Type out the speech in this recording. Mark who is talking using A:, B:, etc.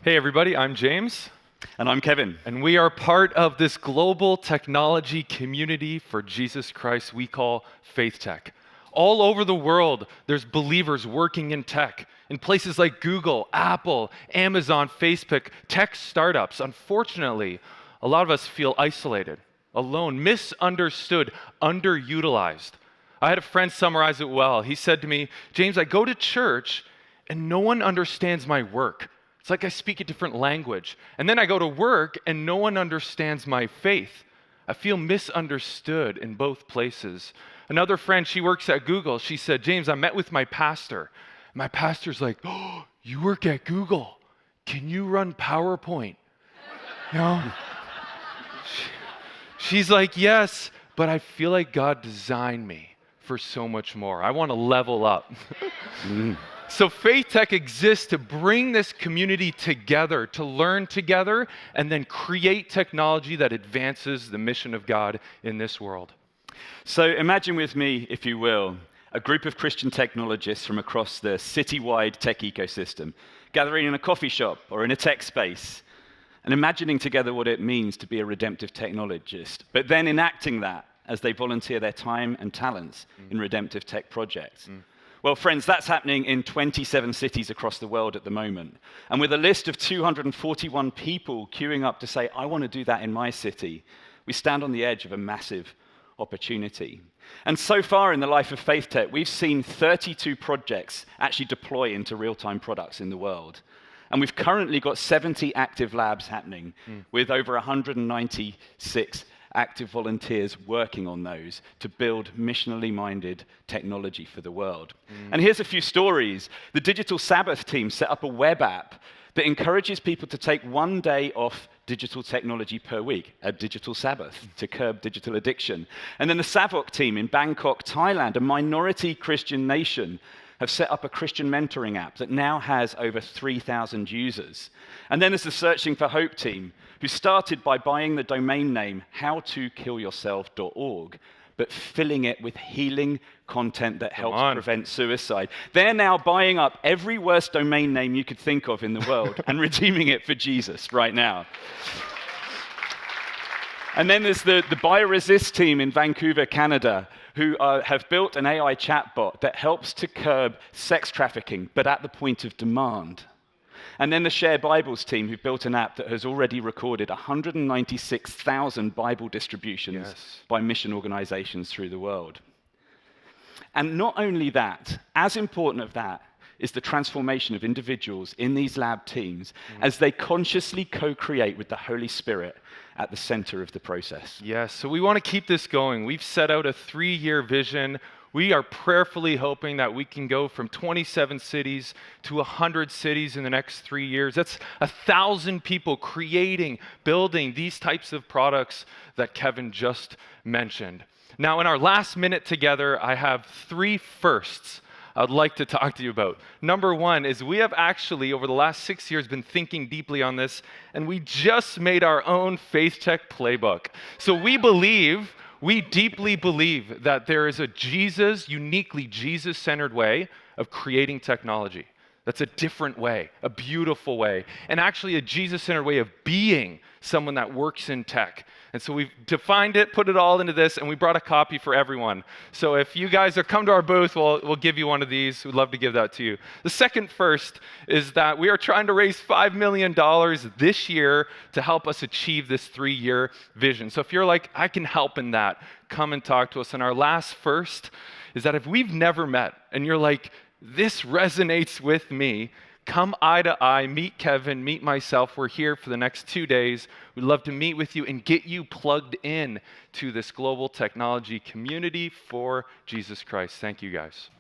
A: Hey everybody, I'm James.
B: And I'm Kevin.
A: And we are part of this global technology community for Jesus Christ we call FaithTech. All over the world, there's believers working in tech, in places like Google, Apple, Amazon, Facebook, tech startups. Unfortunately, a lot of us feel isolated, alone, misunderstood, underutilized. I had a friend summarize it well. He said to me, James, I go to church and no one understands my work. It's like I speak a different language. And then I go to work and no one understands my faith. I feel misunderstood in both places. Another friend, she works at Google. She said, James, I met with my pastor. My pastor's like, oh, you work at Google. Can you run PowerPoint? You know? She's like, yes, but I feel like God designed me for so much more. I want to level up. So FaithTech exists to bring this community together, to learn together, and then create technology that advances the mission of God in this world.
B: So imagine with me, if you will, a group of Christian technologists from across the citywide tech ecosystem, gathering in a coffee shop or in a tech space, and imagining together what it means to be a redemptive technologist, but then enacting that as they volunteer their time and talents in redemptive tech projects. Well, friends, that's happening in 27 cities across the world at the moment. And with a list of 241 people queuing up to say, I want to do that in my city, we stand on the edge of a massive opportunity. And so far in the life of FaithTech, we've seen 32 projects actually deploy into real-time products in the world. And we've currently got 70 active labs happening with over 196 active volunteers working on those to build missionally minded technology for the world. And here's a few stories. The Digital Sabbath team set up a web app that encourages people to take one day off digital technology per week, a digital Sabbath, to curb digital addiction. And then the Savok team in Bangkok, Thailand, a minority Christian nation, have set up a Christian mentoring app that now has over 3,000 users. And then there's the Searching for Hope team, who started by buying the domain name howtokillyourself.org, but filling it with healing content that helps prevent suicide. They're now buying up every worst domain name you could think of in the world and redeeming it for Jesus right now. And then there's the BioResist team in Vancouver, Canada, who have built an AI chatbot that helps to curb sex trafficking, but at the point of demand. And then the Share Bibles team, who built an app that has already recorded 196,000 Bible distributions by mission organizations through the world. And not only that, as important of that, is the transformation of individuals in these lab teams as they consciously co-create with the Holy Spirit at the center of the process.
A: Yes, so we want to keep this going. We've set out a 3-year vision. We are prayerfully hoping that we can go from 27 cities to 100 cities in the next 3 years. That's 1,000 people creating, building these types of products that Kevin just mentioned. Now, in our last minute together, I have 3 firsts I'd like to talk to you about. Number 1 is we have actually, over the last 6 years, been thinking deeply on this, and we just made our own FaithTech playbook. So we deeply believe that there is a uniquely Jesus-centered way of creating technology. That's a different way, a beautiful way, and actually a Jesus-centered way of being someone that works in tech. And so we've defined it, put it all into this, and we brought a copy for everyone. So if you guys come to our booth, we'll give you one of these. We'd love to give that to you. The second first is that we are trying to raise $5 million this year to help us achieve this 3-year vision. So if you're like, I can help in that, come and talk to us. And our last first is that if we've never met and you're like, this resonates with me, come eye to eye, meet Kevin, meet myself. We're here for the next 2 days. We'd love to meet with you and get you plugged in to this global technology community for Jesus Christ. Thank you, guys.